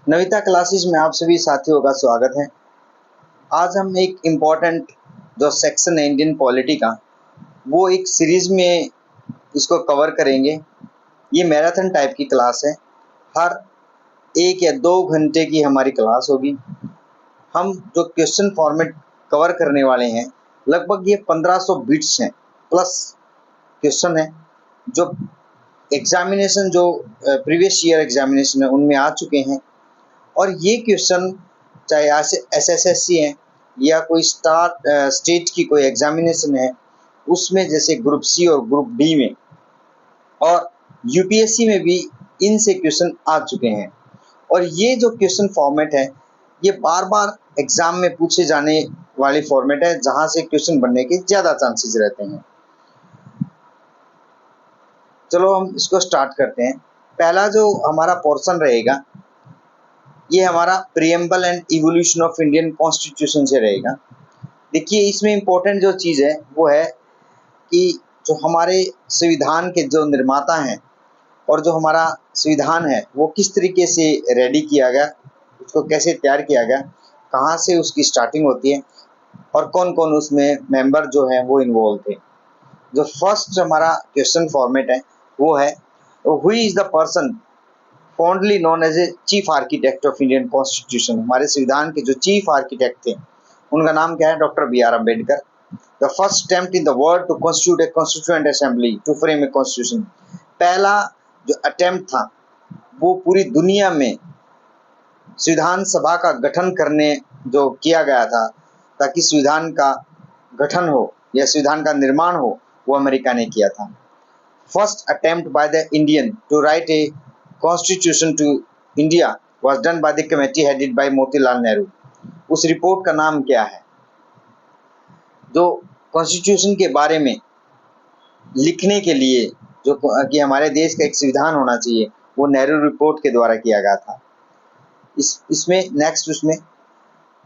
Navita classes में आप सभी साथियों का स्वागत है। आज हम एक इम्पॉर्टेंट जो सेक्शन है इंडियन पॉलिटी का, वो एक सीरीज में इसको कवर करेंगे। ये मैराथन टाइप की क्लास है। हर 1 या 2 घंटे की हमारी क्लास होगी। हम जो क्वेश्चन फॉर्मेट कवर करने वाले हैं, लगभग ये 1500 बिट्स हैं प्लस क्वेश्चन है जो एग्जामिनेशन जो प्रीवियस ईयर एग्जामिनेशन है उनमें आ चुके हैं। और ये क्वेश्चन चाहे एसएससी है या कोई स्टेट की कोई एग्जामिनेशन है, उसमें जैसे ग्रुप सी और ग्रुप डी में और यूपीएससी में भी इनसे क्वेश्चन आ चुके हैं। और ये जो क्वेश्चन फॉर्मेट है, ये बार बार एग्जाम में पूछे जाने वाली फॉर्मेट है, जहां से क्वेश्चन बनने के ज़्यादा चांसेस रहते हैं। चलो हम इसको स्टार्ट करते हैं। पहला जो हमारा पोर्शन रहेगा, ये हमारा preamble and evolution of Indian constitution से रहेगा। देखिए, इसमें इम्पोर्टेंट जो चीज़ है वो है कि जो हमारे संविधान के जो निर्माता हैं और जो हमारा संविधान है वो किस तरीके से रेडी किया गया, उसको कैसे तैयार किया गया, कहाँ से उसकी स्टार्टिंग होती है और कौन कौन उसमें मेंबर जो हैं वो इन्वॉल्व थे। जो फर्स्ट हमारा क्वेश्चन फॉर्मेट है वो है, who is the person fondly known as a chief architect of Indian constitution. हमारे संविधान के जो चीफ आर्किटेक्ट थे उनका नाम क्या है? Doctor B R Ambedkar. The first attempt in the world to constitute a constituent assembly to frame a constitution. पहला जो अटेम्प्ट था वो पूरी दुनिया में संविधान सभा का गठन करने जो किया गया था, ताकि संविधान का गठन हो या संविधान का निर्माण हो, वो अमेरिका ने किया था। First attempt by the Indian to write a constitution to India was done by the committee headed by Motilal Nehru. उस रिपोर्ट का नाम क्या है? जो कॉन्स्टिट्यूशन के बारे में लिखने के लिए जो कि हमारे देश का एक संविधान होना चाहिए, वो नेहरू रिपोर्ट के द्वारा किया गया था। इसमें नेक्स्ट उसमें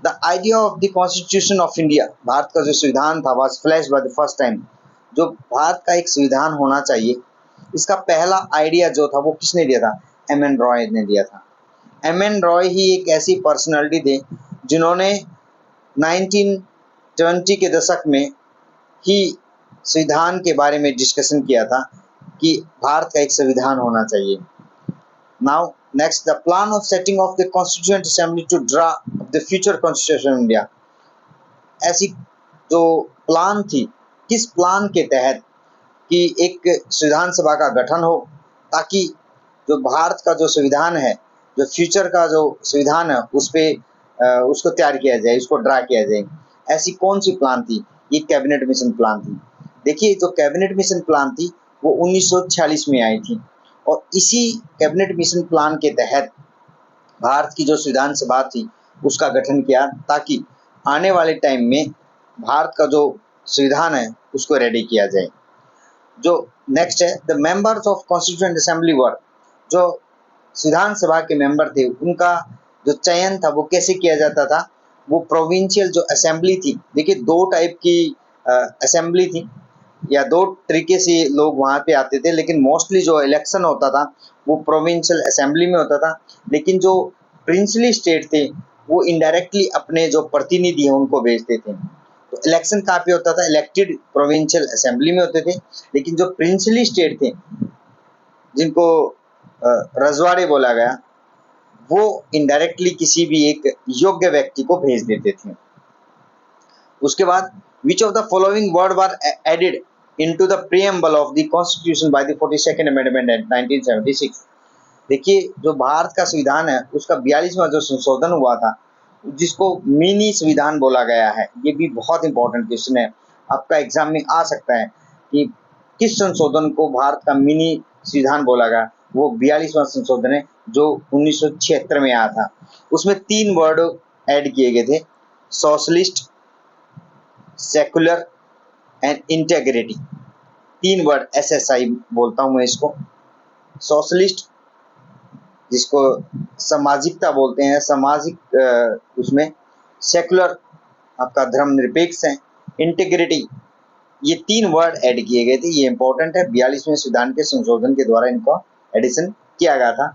the idea of the constitution of India, Bharat का जो संविधान था, was flashed by the first time. जो भारत का एक संविधान होना चाहिए, इसका पहला आइडिया जो था वो किसने दिया था? एम एन रॉय ने दिया था। एम एन रॉय ही एक ऐसी पर्सनालिटी थे जिन्होंने 1920 के दशक में ही संविधान के बारे में डिस्कशन किया था कि भारत का एक संविधान होना चाहिए। Now next, the plan of setting of the constituent assembly to draw the future constitution India. ऐसी जो प्लान थी, किस प्लान के तहत कि एक संविधान सभा का गठन हो, ताकि जो भारत का जो संविधान है, जो फ्यूचर का जो संविधान है, उस पे उसको तैयार किया जाए, उसको ड्रा किया जाए। ऐसी कौन सी प्लान थी? ये कैबिनेट मिशन प्लान थी। देखिए, जो कैबिनेट मिशन प्लान थी वो 1946 में आई थी और इसी कैबिनेट मिशन प्लान के तहत भारत की जो संविधान सभा थी उसका गठन किया, ताकि आने वाले टाइम में भारत का जो संविधान है उसको रेडी किया जाए। जो नेक्स्ट है, the members of constituent assembly were, जो संविधान सभा के मेंबर थे उनका जो चयन था वो कैसे किया जाता था? वो प्रोविंशियल जो असेंबली थी, देखिए 2 टाइप की असेंबली थी या 2 तरीके से लोग वहाँ पे आते थे, लेकिन मोस्टली जो इलेक्शन होता था वो प्रोविंशियल असेंबली में होता था। लेकिन जो प्रिंसली स्टेट थे वो इनडायरेक्टली अपने जो प्रतिनिधि हैं उनको भेजते थे। तो इलेक्शन कहाँ पे होता था? इलेक्टेड प्रोविंशियल असेंबली में होते थे। लेकिन जो प्रिंसली स्टेट थे, जिनको रजवाड़े बोला गया, वो इनडायरेक्टली किसी भी एक योग्य व्यक्ति को भेज देते थे। उसके बाद, which of the following word were added into the preamble of the constitution by the 42nd amendment at 1976। देखिए, जो भारत का संविधान है उसका 42वां जो संशोधन हुआ था, जिसको मिनी संविधान बोला गया है, ये भी बहुत इंपॉर्टेंट क्वेश्चन है, आपका एग्जाम में आ सकता है कि किस संशोधन को भारत का मिनी संविधान बोला गया। वो 42वां संशोधन है जो 1976 में आया था। उसमें 3 वर्ड ऐड किए गए थे, socialist, secular and integrity. 3 word, SSI बोलता हूँ मैं इसको। सोशलिस्ट, जिसको सामाजिकता बोलते हैं, सामाजिक उसमें। सेकुलर, आपका धर्मनिरपेक्ष है। इंटीग्रिटी, ये 3 वर्ड ऐड किए गए थे। ये इंपॉर्टेंट है, 42वें संविधान के संशोधन के द्वारा इनको एडिशन किया गया था।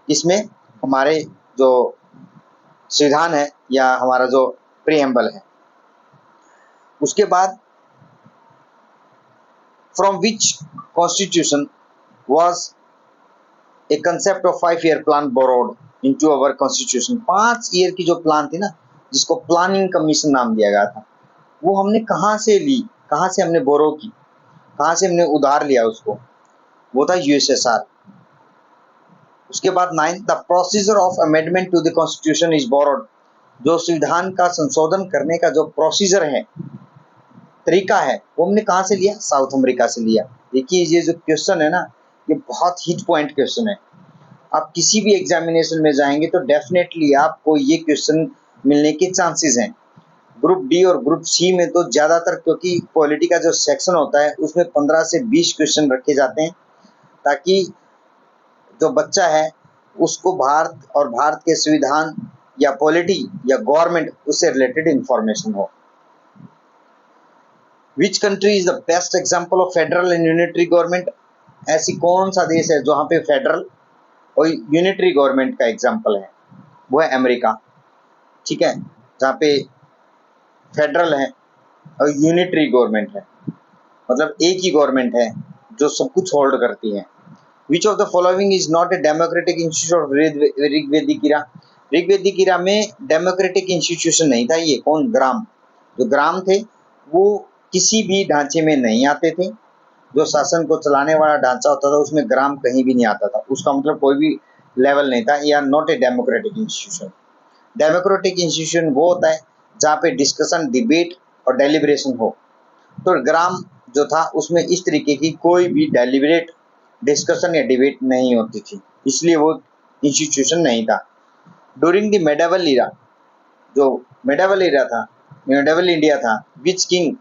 इसमें हमारे जो संविधान है या हमारा जो प्रीएम्बल है। उसके बाद from which constitution was a concept of 5 year plan borrowed into our constitution. 5 year की जो प्लान थी ना, जिसको प्लानिंग कमीशन नाम दिया गया था, वो हमने कहाँ से ली, कहाँ से हमने बोरो की, कहाँ से हमने उधार लिया उसको, वो था यूएसएसआर। उसके बाद 9 the procedure of amendment to the constitution is borrowed. जो संविधान का संशोधन करने का जो प्रोसीजर है, तरीका है, वो हमने कहाँ से लिया, साउथ अमेरिका से लिया। देखिए ये जो क्वेश्चन है ना, ये बहुत हिट पॉइंट क्वेश्चन है। आप किसी भी एग्जामिनेशन में जाएंगे तो डेफिनेटली आपको ये क्वेश्चन मिलने के चांसेस हैं। ग्रुप डी और ग्रुप सी में तो ज़्यादातर, क्योंकि पॉलिटी का जो सेक्शन होता है उसमें 15 से 20 क्वेश्चन रखे जाते हैं, ताकि जो बच्चा है उसको भारत और भारत के संविधान या पॉलिटी या गवर्नमेंट उससे रिलेटेड इंफॉर्मेशन हो। Which country is the best example of federal and unitary government. ऐसी कौन सा देश है जहाँ पे फेडरल और यूनिटरी गवर्नमेंट का एग्जाम्पल है, वो है अमेरिका। ठीक है, जहाँ पे फेडरल है और यूनिटरी गवर्नमेंट है, मतलब एक ही गवर्नमेंट है जो सब कुछ होल्ड करती है। Which of the following is not a democratic institute of Rigvedic era. Rigvedic era में डेमोक्रेटिक इंस्टीट्यूशन नहीं था। ये कौन, ग्राम, जो ग्राम थे वो किसी भी ढांचे में नहीं आते थे। जो शासन को चलाने वाला ढांचा होता था उसमें ग्राम कहीं भी नहीं आता था, उसका मतलब कोई भी लेवल नहीं था, या not a democratic institution. Democratic institution वो होता है जहाँ पे डिस्कशन, डिबेट और डेलिब्रेशन हो। तो ग्राम जो था उसमें इस तरीके की कोई भी डेलिब्रेट, डिस्कशन या डिबेट नहीं होती थी, इसलिए वो इंस्टीट्यूशन नहीं था। ड्यूरिंग द मेडावल इरा, जो मेडावल इरा था, मेडावल इंडिया था, which king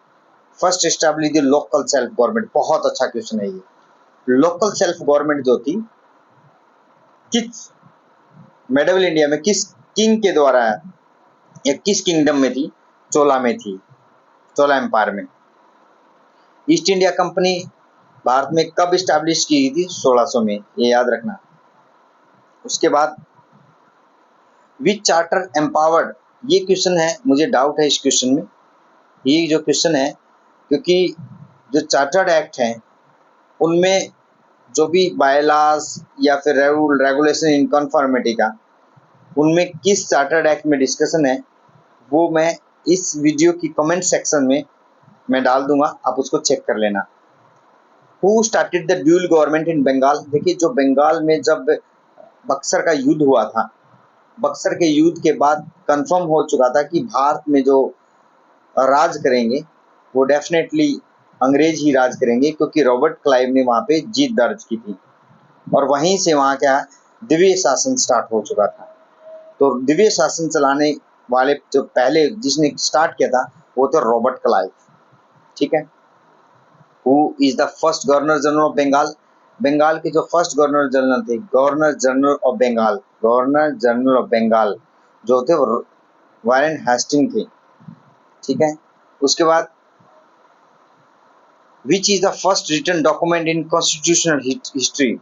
first establish the local self government. बहुत अच्छा क्वेश्चन है ये। लोकल सेल्फ गवर्नमेंट जो थी किस मेडावल इंडिया में किस किंग के द्वारा या किस किंगडम में थी, चोला में थी, चोला एम्पायर में। ईस्ट इंडिया कंपनी भारत में कब इस्टेब्लिश की गई थी, 1600 में, ये याद रखना। उसके बाद विच चार्टर एम्पावर्ड, ये क्वेश्चन है, मुझे डाउट है इस क्वेश्चन में, ये जो क्वेश्चन है, क्योंकि जो चार्टर्ड एक्ट हैं उनमें जो भी बायलास या फिर रेगुलेशन इन कन्फर्मिटी का, उनमें किस चार्टर्ड एक्ट में डिस्कशन है, वो मैं इस वीडियो की कमेंट सेक्शन में मैं डाल दूंगा, आप उसको चेक कर लेना। Who started the dual government in Bengal. देखिए जो बंगाल में जब बक्सर का युद्ध हुआ था, बक्सर के युद्ध के बाद कंफर्म हो चुका था कि भारत में जो राज करेंगे वो डेफिनेटली अंग्रेज ही राज करेंगे, क्योंकि रॉबर्ट क्लाइव ने वहाँ पे जीत दर्ज की थी और वहीं से वहाँ क्या दिव्य शासन स्टार्ट हो चुका था। तो दिव्य शासन चलाने वाले जो पहले जिसने स्टार्ट किया था वो तो रॉबर्ट क्लाइव। ठीक है। Who is the first governor general of Bengal. Bengal के जो फर्स्ट गवर्नर जनरल थे, governor general of Bengal, governor general of Bengal जो थे वो वारेन हेस्टिंग थे। ठीक है। उसके बाद which is the first written document in constitutional history.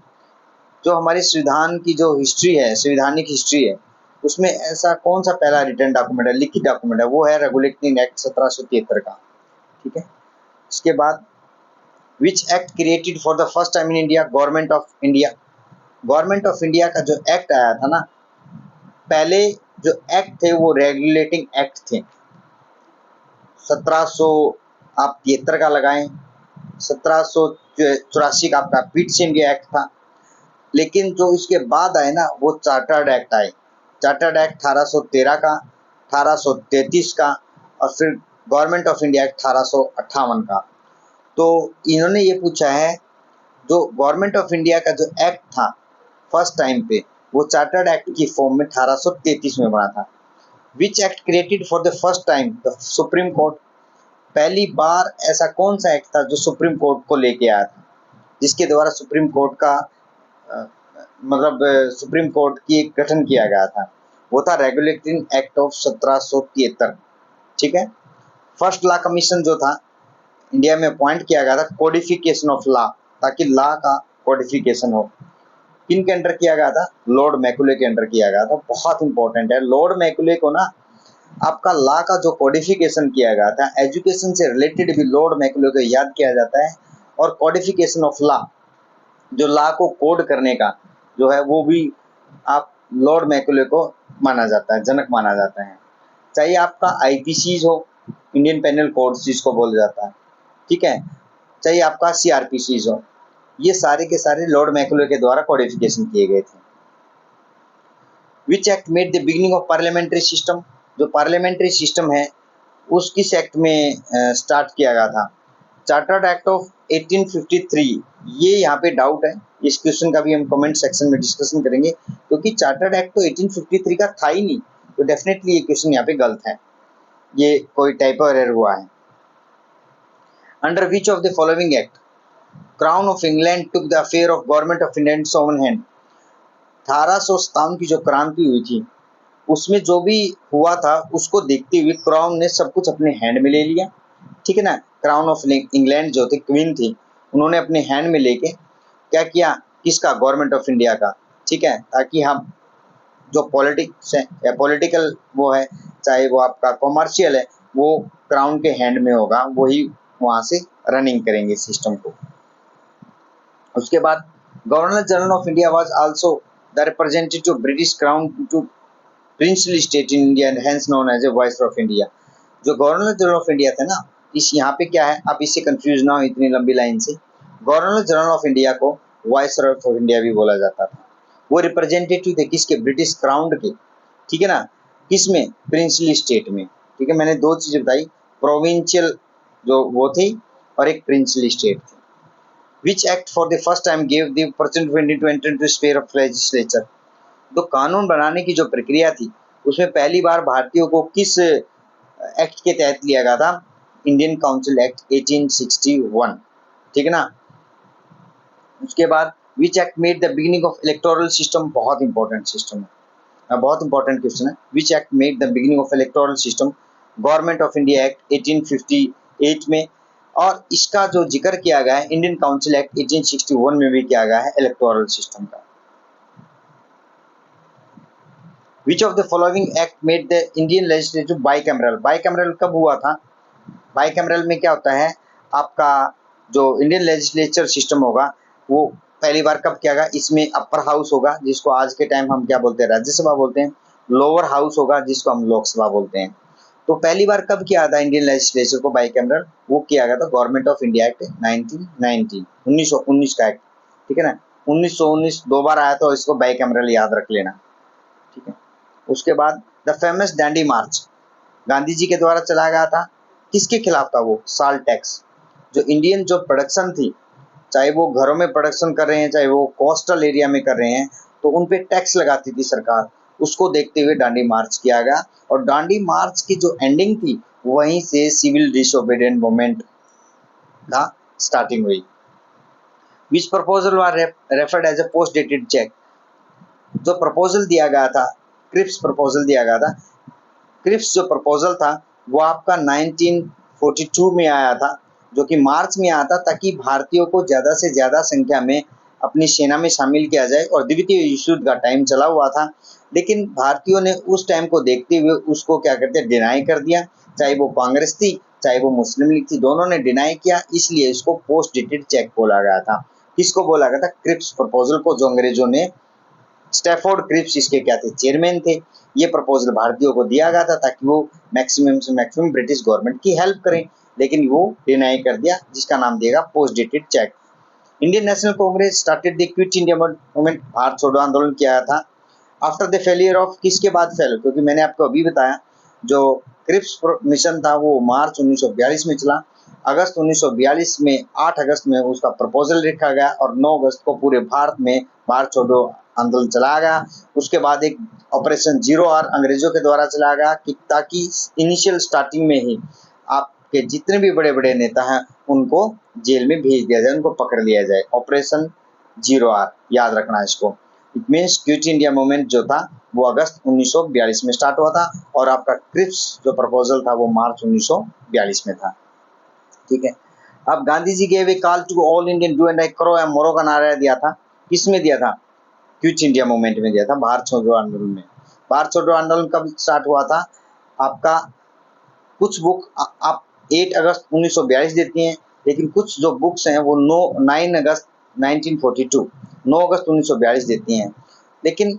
जो हमारे संविधान की जो हिस्ट्री है, संवैधानिक हिस्ट्री है, उसमें ऐसा कौन सा पहला रिटन डॉक्यूमेंट है, लिखित डॉक्यूमेंट है, वो है रेगुलेटिंग एक्ट 1773 का। ठीक है। उसके बाद which act created for the first time in India, government of India. Government of India का जो एक्ट आया था ना, पहले जो एक्ट थे वो रेगुलेटिंग एक्ट थे। 1700 आप 73 का लगाएं, 1784 का आपका पिट्स इंडिया एक्ट था। लेकिन जो इसके बाद आए ना वो चार्टर्ड एक्ट आए। चार्टर्ड एक्ट 1813 का, 1833 का और फिर गवर्नमेंट ऑफ इंडिया एक्ट 1858 का। तो इन्होंने ये पूछा है जो गवर्नमेंट ऑफ इंडिया का जो एक्ट था फर्स्ट टाइम पे, वो चार्टर्ड एक्ट की फॉर्म में 1833 में बना था। Which act created for the first time the supreme court. पहली बार ऐसा कौन सा एक्ट था जो सुप्रीम कोर्ट को लेके आया था, जिसके द्वारा सुप्रीम कोर्ट का मतलब सुप्रीम कोर्ट की एक गठन किया गया था, वो था रेगुलेटिंग एक्ट ऑफ 1773। ठीक है। फर्स्ट लॉ कमीशन जो था इंडिया में अपॉइंट किया गया था कोडिफिकेशन ऑफ लॉ, ताकि लॉ का कोडिफिकेशन हो। किन के अंडर किया गया था? लॉर्ड मैकुले के अंडर किया गया था। बहुत इंपॉर्टेंट है। लॉर्ड मैकुले को ना आपका लॉ का जो कोडिफिकेशन किया गया था, एजुकेशन से रिलेटेड भी लॉर्ड मैकुले को याद किया जाता है, और कोडिफिकेशन ऑफ लॉ, जो लॉ को कोड करने का जो है वो भी आप लॉर्ड मैकुले को माना जाता है, जनक माना जाता है। चाहे आपका आईपीसीज हो, इंडियन पेनल कोड जिसको बोला जाता है, ठीक है, चाहे आपका सीआरपीसीज हो, ये सारे के सारे लॉर्ड मैकुले के द्वारा कोडिफिकेशन किए गए थे। Which act made the beginning of parliamentary system? जो पार्लियामेंट्री सिस्टम है उस किस एक्ट में स्टार्ट किया गया था? Chartered act of 1853। ये यहाँ पे डाउट है, इस क्वेश्चन का भी हम कमेंट सेक्शन में डिस्कशन करेंगे, क्योंकि चार्टर्ड एक्ट तो 1853 का था ही नहीं, तो डेफिनेटली ये क्वेश्चन यहाँ पे गलत है, ये कोई टाइपो एरर हुआ है। Under which of the following act crown of England took the affair of government of India in its own hand? 1857 की जो क्रांति हुई थी उसमें जो भी हुआ था उसको देखते हुए क्राउन ने सब कुछ अपने हैंड में ले लिया, ठीक है ना। क्राउन ऑफ इंग्लैंड जो थे, क्वीन थी, उन्होंने अपने हैंड में लेके क्या किया? किसका? गवर्नमेंट ऑफ इंडिया का, ठीक है, ताकि हम जो पॉलिटिक्स है या पॉलिटिकल वो है, चाहे वो आपका कॉमर्शियल है, वो क्राउन के हैंड में होगा, वही वहाँ से रनिंग करेंगे सिस्टम को। उसके बाद governor general of India was also the representative of British crown to princely state in India and hence known as a vice of India. जो गवर्नर जनरल ऑफ इंडिया थे ना, इस यहाँ पे क्या है, आप इससे कंफ्यूज ना हो इतनी लंबी लाइन से। गवर्नर जनरल ऑफ इंडिया को वाइस ऑफ इंडिया भी बोला जाता था। वो रिप्रेजेंटेटिव थे किसके? ब्रिटिश क्राउन के, ठीक है ना। किसमें? प्रिंसली स्टेट में, ठीक है। मैंने दो चीजें बताई, प्रोविंशियल जो वो थी और एक प्रिंसली स्टेट थी। Which act for the first time gave the person to enter into sphere of legislature? तो कानून बनाने की जो प्रक्रिया थी उसमें पहली बार भारतीयों को किस एक्ट के तहत लिया गया था? इंडियन काउंसिल एक्ट 1861, ठीक है ना। उसके बाद which act made the beginning of electoral system? बहुत इंपॉर्टेंट सिस्टम है, बहुत इंपॉर्टेंट क्वेश्चन है। Which act made the beginning of electoral system? Government of India act 1858 में, और इसका जो जिक्र किया गया है इंडियन काउंसिल एक्ट 1861 में भी किया गया है इलेक्टोरल सिस्टम का। Which of the following act made the Indian legislature bicameral? Bicameral कब हुआ था? Bicameral में क्या होता है, आपका जो इंडियन लेजिस्लेचर सिस्टम होगा वो पहली बार कब किया गया? इसमें अपर हाउस होगा जिसको आज के टाइम हम क्या बोलते हैं? राज्यसभा बोलते हैं। लोअर हाउस होगा जिसको हम लोकसभा बोलते हैं। तो पहली बार कब किया था इंडियन लेजिस्लेचर को बाइकैमरल? वो किया गया था गवर्नमेंट ऑफ इंडिया एक्ट 1919, 1919 का एक्ट, ठीक है ना। 1919 दो बार आया तो इसको बाइकैमरल याद रख लेना, ठीक है। उसके बाद द फेमस डांडी मार्च गांधी जी के द्वारा चलाया गया था, किसके खिलाफ था वो? Salt tax. जो इंडियन जो प्रोडक्शन थी, चाहे वो घरों में प्रोडक्शन कर रहे हैं चाहे वो कोस्टल एरिया में कर रहे हैं, तो उन पे टैक्स लगाती थी सरकार, उसको देखते हुए डांडी मार्च किया गया। और डांडी मार्च की जो एंडिंग थी वहीं से सिविल डिसोबीडिएंट मूवमेंट का स्टार्टिंग हुई। Which proposal was referred as a post dated cheque? जो प्रपोजल दिया गया था, क्रिप्स प्रपोजल दिया गया था। क्रिप्स जो प्रपोजल था वो आपका 1942 में आया था, जो कि मार्च में आया था, ताकि भारतीयों को ज़्यादा से ज़्यादा संख्या में अपनी सेना में शामिल किया जाए। और द्वितीय विश्व युद्ध का टाइम चला हुआ था, लेकिन भारतीयों ने उस टाइम को देखते हुए उसको क्या करते डिनाई कर दिया। चाहे वो कांग्रेस थी चाहे वो मुस्लिम लीग थी, दोनों ने डिनाई किया, इसलिए इसको पोस्ट डेटेड चेक बोला गया था। किसको बोला गया था? क्रिप्स प्रपोजल को, जो अंग्रेजों ने, स्टैफोर्ड क्रिप्स इसके क्या थे? चेयरमैन थे। ये प्रपोजल भारतीयों को दिया गया था ताकि वो मैक्सिमम से मैक्सिमम ब्रिटिश गवर्नमेंट की हेल्प करें, लेकिन वो डिनाई कर दिया, जिसका नाम दिएगा post dated cheque. Indian National Congress started the quit India movement, Bharat छोड़ो आंदोलन किया था आफ्टर द फेलियर ऑफ, किसके बाद फेल? क्योंकि मैंने आपको अभी बताया जो क्रिप्स मिशन था वो मार्च 1942 में चला। अगस्त 1942 में 8 अगस्त में उसका प्रपोजल रखा गया और 9 अगस्त को पूरे भारत में भारत छोड़ो आंदोलन चलाया गया। उसके बाद एक ऑपरेशन 0R अंग्रेजों के द्वारा चलाया गया कि ताकि इनिशियल स्टार्टिंग में ही आपके जितने भी बड़े बड़े नेता हैं उनको जेल में भेज दिया जाए, उनको पकड़ लिया जाए। ऑपरेशन 0R याद रखना इसको। It means quit India movement जो था वो अगस्त 1942 में स्टार्ट हुआ था और आपका क्रिप्स जो प्रपोजल था वो मार्च 1942 में था, ठीक है। अब Gandhi ji gave a call to all Indian do and आई करो एंड मोरो का नारा दिया था, किसमें दिया था? क्विट इंडिया मूवमेंट में दिया था, भारत छोड़ो आंदोलन में। भारत छोड़ो आंदोलन कब स्टार्ट हुआ था? आपका कुछ बुक आप 8 अगस्त 1942 देती हैं, लेकिन कुछ जो बुक्स हैं वो 9 अगस्त 1942 9 अगस्त 1942 देती हैं। लेकिन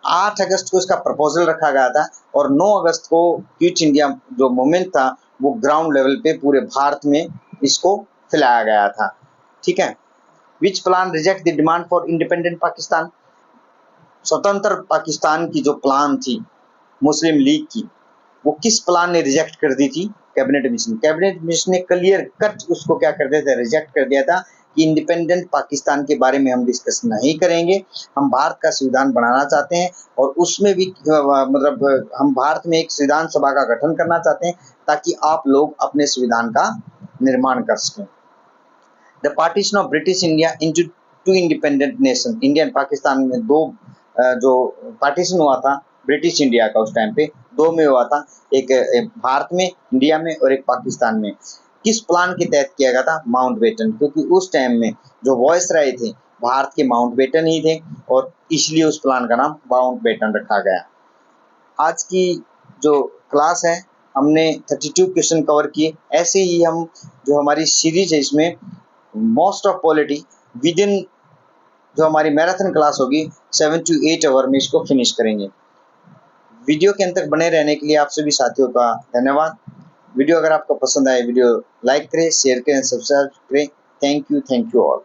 8 अगस्त को इसका प्रपोजल रखा गया था और 9 अगस्त को क्विट इंडिया जो मूवमेंट था वो ग्राउंड लेवल पे पूरे भारत में इसको फैलाया गया था। ठीक है। विच plan reject the demand for independent Pakistan? स्वतंत्र पाकिस्तान की जो प्लान थी मुस्लिम लीग की, वो किस प्लान ने रिजेक्ट कर दी थी? Cabinet mission. कैबिनेट मिशन ने क्लियर कट उसको क्या कर दिया था? रिजेक्ट कर दिया था कि इंडिपेंडेंट पाकिस्तान के बारे में हम डिस्कस नहीं करेंगे, हम भारत का संविधान बनाना चाहते हैं और उसमें भी मतलब हम भारत में एक संविधान सभा का गठन करना चाहते हैं ताकि आप लोग अपने संविधान का निर्माण कर सकें। The partition of British India into two independent nation. India and Pakistan में दो जो पार्टीशन हुआ था ब्रिटिश इंडिया का उस टाइम पे, दो में हुआ था, एक भारत में इंडिया में और एक पाकिस्तान में। किस प्लान के तहत किया गया था? माउंटबेटन, क्योंकि उस टाइम में जो वॉयसराय थे भारत के माउंटबेटन ही थे और इसलिए उस प्लान का नाम माउंटबेटन रखा गया। आज की जो क्लास है हमने 32 क्वेश्चन कवर किए। ऐसे ही हम जो हमारी सीरीज है इसमें most of polity with in जो हमारी मैराथन क्लास होगी 7 to 8 आवर में इसको फिनिश करेंगे। वीडियो के अंत तक बने रहने के लिए आप सभी साथियों का धन्यवाद। वीडियो अगर आपको पसंद आए वीडियो लाइक करें, शेयर करें, सब्सक्राइब करें। Thank you all.